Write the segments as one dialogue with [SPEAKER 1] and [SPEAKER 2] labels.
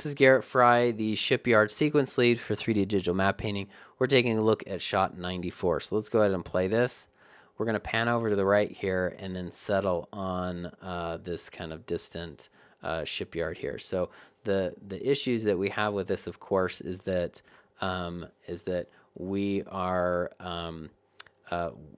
[SPEAKER 1] This is Garrett Fry, the Shipyard Sequence Lead for 3D Digital Map Painting. We're taking a look at shot 94. So let's go ahead and play this. We're going to pan over to the right here and then settle on this kind of distant shipyard here. So the issues that we have with this, of course, is that we are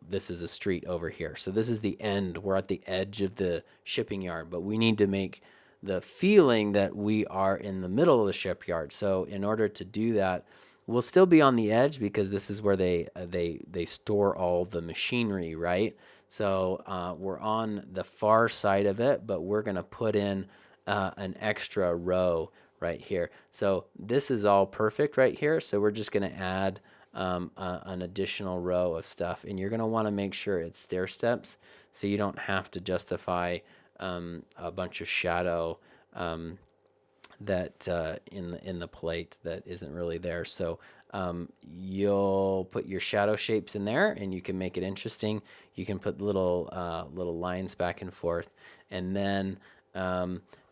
[SPEAKER 1] this is a street over here. So this is the end. We're at the edge of the shipping yard, but we need to make the feeling that we are in the middle of the shipyard. So in order to do that, we'll still be on the edge because this is where they store all the machinery, right? So we're on the far side of it, but we're going to put in an extra row right here. So this is all perfect right here. So we're just going to add an additional row of stuff, and you're going to want to make sure it's stair steps so you don't have to justify a bunch of shadow that in the plate that isn't really there. So you'll put your shadow shapes in there, and you can make it interesting. You can put little lines back and forth, and then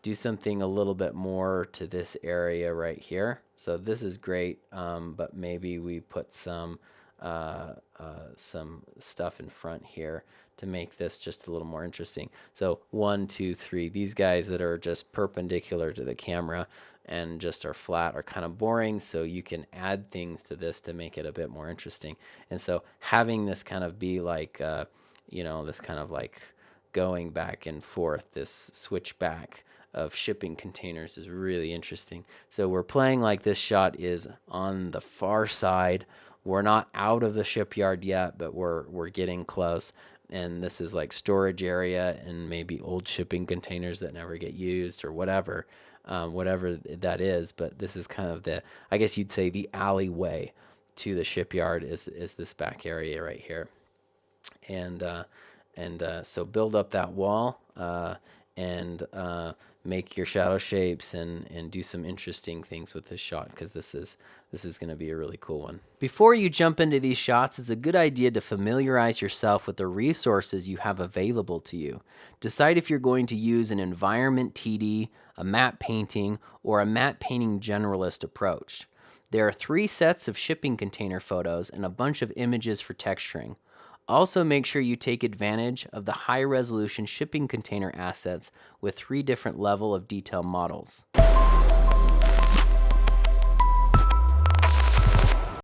[SPEAKER 1] do something a little bit more to this area right here. So this is great, but maybe we put some stuff in front here to make this just a little more interesting. So 1, 2, 3, these guys that are just perpendicular to the camera and just are flat are kind of boring, so you can add things to this to make it a bit more interesting. And so having this kind of be like, this kind of like going back and forth, this switchback of shipping containers is really interesting. So we're playing like this shot is on the far side. We're not out of the shipyard yet, but we're getting close. And this is like storage area and maybe old shipping containers that never get used or whatever that is. But this is kind of I guess you'd say the alleyway to the shipyard is this back area right here. And so build up that wall and make your shadow shapes and do some interesting things with this shot, because this is going to be a really cool one. Before you jump into these shots, it's a good idea to familiarize yourself with the resources you have available to you. Decide if you're going to use an environment TD, a map painting, or a map painting generalist approach. There are 3 sets of shipping container photos and a bunch of images for texturing. Also, make sure you take advantage of the high-resolution shipping container assets with 3 different level of detail models.